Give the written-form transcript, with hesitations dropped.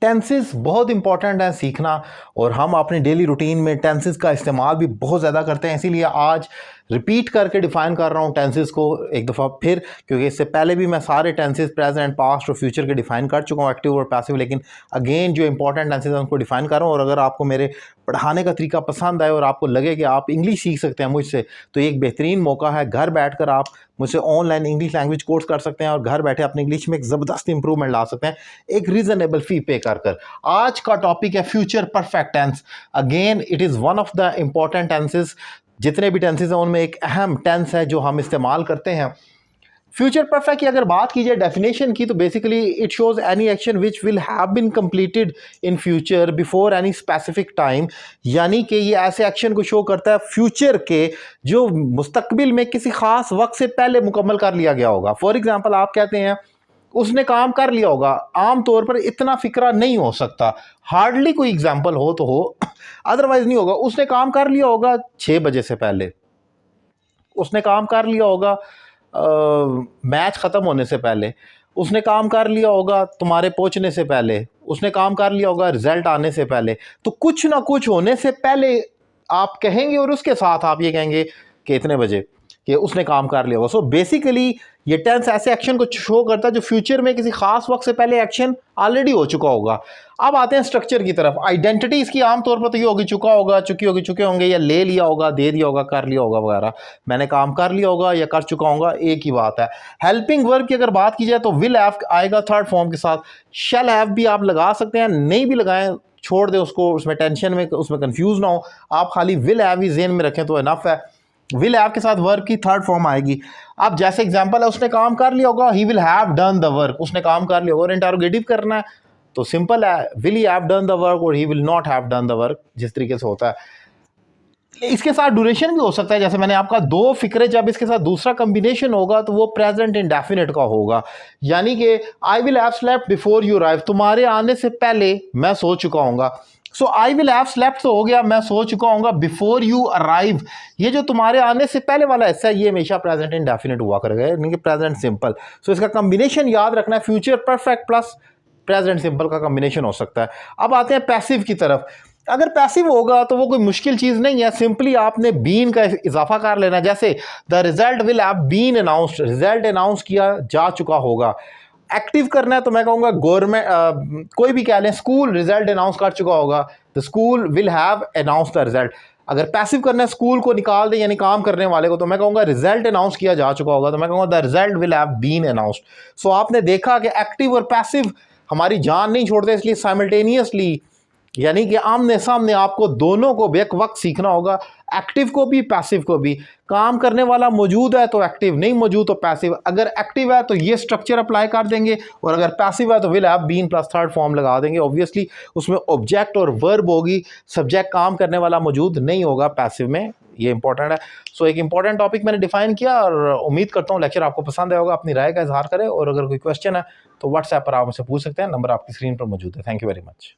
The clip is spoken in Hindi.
टेंसेस बहुत इंपॉर्टेंट है सीखना, और हम अपने डेली रूटीन में टेंसेस का इस्तेमाल भी बहुत ज़्यादा करते हैं, इसीलिए आज रिपीट करके डिफाइन कर रहा हूँ टेंसेस को एक दफ़ा फिर, क्योंकि इससे पहले भी मैं सारे टेंसेस प्रेजेंट, पास्ट और फ्यूचर के डिफाइन कर चुका हूँ, एक्टिव और पैसिव, लेकिन अगेन जो इंपॉर्टेंट टेंसेस हैं उनको डिफाइन कर रहा हूँ। और अगर आपको मेरे पढ़ाने का तरीका पसंद आए और आपको लगे कि आप इंग्लिश सीख सकते हैं मुझसे, तो ये एक बेहतरीन मौका है। घर बैठकर आप मुझसे ऑनलाइन इंग्लिश लैंग्वेज कोर्स कर सकते हैं और घर बैठे अपनी इंग्लिश में एक ज़बरदस्त इंप्रूवमेंट ला सकते हैं एक रीजनेबल फी पे कर। आज का टॉपिक है future perfect tense. Again it is one of the important tenses. जितने भी टेंसेस हैं उनमें एक अहम टेंस है जो हम इस्तेमाल करते हैं। फ्यूचर परफेक्ट की अगर बात की जाए डेफिनेशन की, तो basically it shows any action which will have been completed in future before any specific time, यानी कि ये ऐसे एक्शन को शो करता है फ्यूचर के जो मुस्तकबिल में किसी खास वक्त से पहले मुकम्मल कर लिया गया होगा। फॉर एग्जाम्पल आप कहते हैं उसने काम कर लिया होगा, आम तौर पर इतना फिक्रा नहीं हो सकता, हार्डली कोई एग्जाम्पल हो तो हो, अदरवाइज नहीं होगा। उसने काम कर लिया होगा 6 बजे से पहले, उसने काम कर लिया होगा मैच ख़त्म होने से पहले, उसने काम कर लिया होगा तुम्हारे पहुंचने से पहले, उसने काम कर लिया होगा रिजल्ट आने से पहले। तो कुछ ना कुछ होने से पहले आप कहेंगे और उसके साथ आप ये कहेंगे कि इतने बजे कि उसने काम कर लिया होगा। सो बेसिकली ये टेंस ऐसे एक्शन को शो करता है जो फ्यूचर में किसी खास वक्त से पहले एक्शन ऑलरेडी हो चुका होगा। अब आते हैं स्ट्रक्चर की तरफ। आइडेंटिटी इसकी आमतौर पर तो ये होगी चुका होगा, चुकी होगी, चुके होंगे, या ले लिया होगा, दे दिया होगा, कर लिया होगा वगैरह। मैंने काम कर लिया होगा या कर चुका होगा, एक ही बात है। हेल्पिंग वर्ब की अगर बात की जाए तो विल हैव आएगा थर्ड फॉर्म के साथ। शैल हैव भी आप लगा सकते हैं, नहीं भी लगाएं छोड़ दे उसको, उसमें टेंशन में उसमें कंफ्यूज ना हो, आप खाली विल हैव ही ज़हन में रखें तो इनफ है। विल हैव के साथ वर्ब की थर्ड फॉर्म आएगी। अब जैसे एग्जांपल है, उसने काम कर लिया होगा, he will have done the work, उसने काम कर लिया होगा। और इंटरोगेटिव करना है तो सिंपल है, will he have done the work और he will not have done the work, जिस तरीके से होता है। इसके साथ ड्यूरेशन भी हो सकता है, जैसे मैंने आपका दो फिक्रे, जब इसके साथ दूसरा कॉम्बिनेशन होगा तो वो प्रेजेंट इंडेफिनिट का होगा, यानी कि I will have slept before you arrive, तुम्हारे आने से पहले मैं सो चुका हूँगा। सो आई विल हैव स्लेप्ट तो हो गया, मैं सो चुका हूँगा, बिफोर यू अराइव, ये जो तुम्हारे आने से पहले वाला हिस्सा है ये हमेशा प्रेजेंट इंडेफिनिट हुआ करेगा, यानी कि प्रेजेंट सिंपल। सो इसका कॉम्बिनेशन याद रखना है, future perfect plus present simple का कॉम्बिनेशन हो सकता है। अब आते हैं पैसिव की तरफ। अगर पैसिव होगा तो वो कोई मुश्किल चीज़ नहीं है, सिंपली आपने बीन का इजाफा कर लेना। जैसे the result will have been announced, result announce किया जा चुका होगा। एक्टिव करना है तो मैं कहूँगा गवर्नमेंट, कोई भी कह लें, स्कूल रिजल्ट अनाउंस कर चुका होगा, the school will have announce the result. अगर पैसिव करना है स्कूल को निकाल दें यानी काम करने वाले को, तो मैं कहूँगा रिजल्ट अनाउंस किया जा चुका होगा, तो मैं कहूँगा the result will have been announced. So आपने देखा कि एक्टिव और पैसिव हमारी जान नहीं छोड़ते, इसलिए साइमल्टेनियसली यानी कि आमने सामने आपको दोनों को एक वक्त सीखना होगा, एक्टिव को भी पैसिव को भी। काम करने वाला मौजूद है तो एक्टिव, नहीं मौजूद तो पैसिव। अगर एक्टिव है तो ये स्ट्रक्चर अप्लाई कर देंगे, और अगर पैसिव है तो will have been plus third form लगा देंगे। ऑब्वियसली उसमें ऑब्जेक्ट और वर्ब होगी, सब्जेक्ट काम करने वाला मौजूद नहीं होगा पैसिव में, ये इंपॉर्टेंट है। सो एक इंपॉर्टेंट टॉपिक मैंने डिफाइन किया और उम्मीद करता हूँ लेक्चर आपको पसंद आया होगा। अपनी राय का इजहार करें और अगर कोई क्वेश्चन है तो व्हाट्सएप पर आप मुझसे पूछ सकते हैं, नंबर आपकी स्क्रीन पर मौजूद है। Thank you very much.